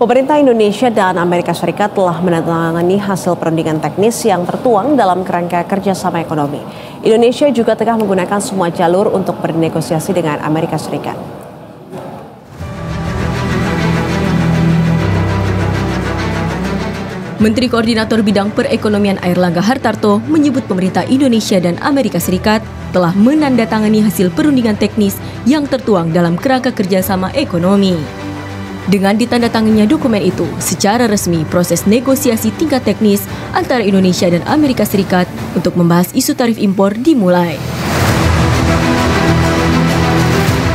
Pemerintah Indonesia dan Amerika Serikat telah menandatangani hasil perundingan teknis yang tertuang dalam kerangka kerjasama ekonomi. Indonesia juga tengah menggunakan semua jalur untuk bernegosiasi dengan Amerika Serikat. Menteri Koordinator Bidang Perekonomian Airlangga Hartarto menyebut pemerintah Indonesia dan Amerika Serikat telah menandatangani hasil perundingan teknis yang tertuang dalam kerangka kerjasama ekonomi. Dengan ditandatanganinya dokumen itu, secara resmi proses negosiasi tingkat teknis antara Indonesia dan Amerika Serikat untuk membahas isu tarif impor dimulai.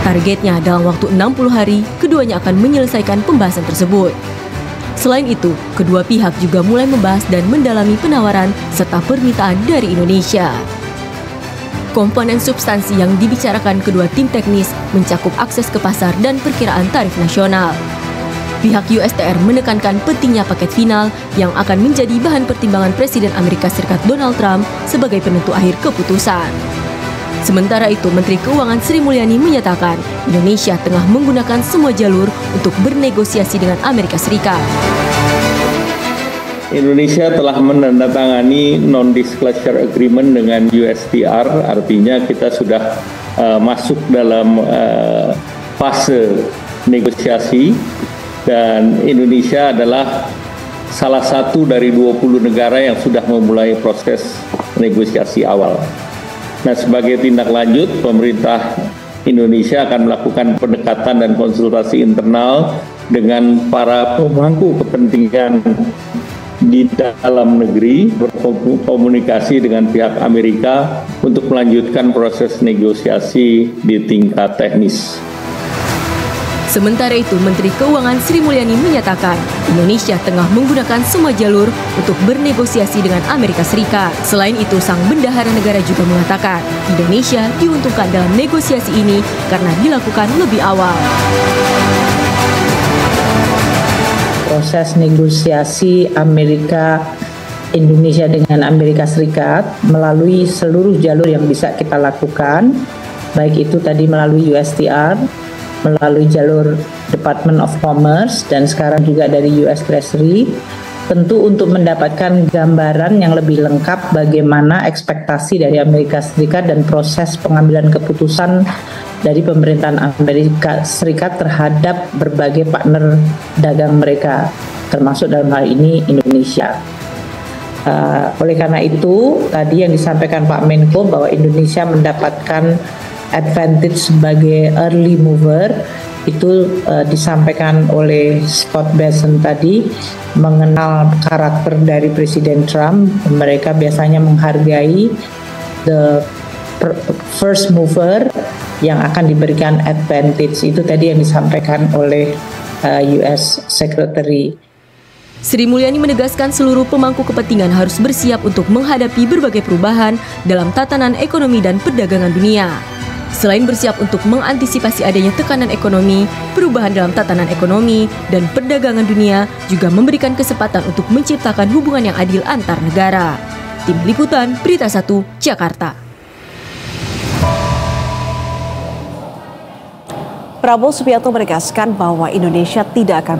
Targetnya dalam waktu 60 hari, keduanya akan menyelesaikan pembahasan tersebut. Selain itu, kedua pihak juga mulai membahas dan mendalami penawaran serta permintaan dari Indonesia. Komponen substansi yang dibicarakan kedua tim teknis mencakup akses ke pasar dan perkiraan tarif nasional. Pihak USTR menekankan pentingnya paket final yang akan menjadi bahan pertimbangan Presiden Amerika Serikat Donald Trump sebagai penentu akhir keputusan. Sementara itu, Menteri Keuangan Sri Mulyani menyatakan Indonesia tengah menggunakan semua jalur untuk bernegosiasi dengan Amerika Serikat. Indonesia telah menandatangani non-disclosure agreement dengan USTR, artinya kita sudah masuk dalam fase negosiasi dan Indonesia adalah salah satu dari 20 negara yang sudah memulai proses negosiasi awal. Nah, sebagai tindak lanjut, pemerintah Indonesia akan melakukan pendekatan dan konsultasi internal dengan para pemangku kepentingan di dalam negeri, berkomunikasi dengan pihak Amerika untuk melanjutkan proses negosiasi di tingkat teknis. Sementara itu, Menteri Keuangan Sri Mulyani menyatakan Indonesia tengah menggunakan semua jalur untuk bernegosiasi dengan Amerika Serikat. Selain itu, sang bendahara negara juga mengatakan Indonesia diuntungkan dalam negosiasi ini karena dilakukan lebih awal. Proses negosiasi Indonesia dengan Amerika Serikat melalui seluruh jalur yang bisa kita lakukan, baik itu tadi melalui USTR, melalui jalur Department of Commerce, dan sekarang juga dari US Treasury, tentu untuk mendapatkan gambaran yang lebih lengkap bagaimana ekspektasi dari Amerika Serikat dan proses pengambilan keputusan dari pemerintahan Amerika Serikat terhadap berbagai partner dagang mereka, termasuk dalam hal ini Indonesia. Oleh karena itu, tadi yang disampaikan Pak Menko bahwa Indonesia mendapatkan advantage sebagai early mover itu disampaikan oleh Scott Bessent tadi, mengenal karakter dari Presiden Trump. Mereka biasanya menghargai the first mover yang akan diberikan advantage. Itu tadi yang disampaikan oleh US Secretary. Sri Mulyani menegaskan seluruh pemangku kepentingan harus bersiap untuk menghadapi berbagai perubahan dalam tatanan ekonomi dan perdagangan dunia. Selain bersiap untuk mengantisipasi adanya tekanan ekonomi, perubahan dalam tatanan ekonomi dan perdagangan dunia juga memberikan kesempatan untuk menciptakan hubungan yang adil antar negara. Tim Liputan Berita 1, Jakarta. Prabowo Subianto menegaskan bahwa Indonesia tidak akan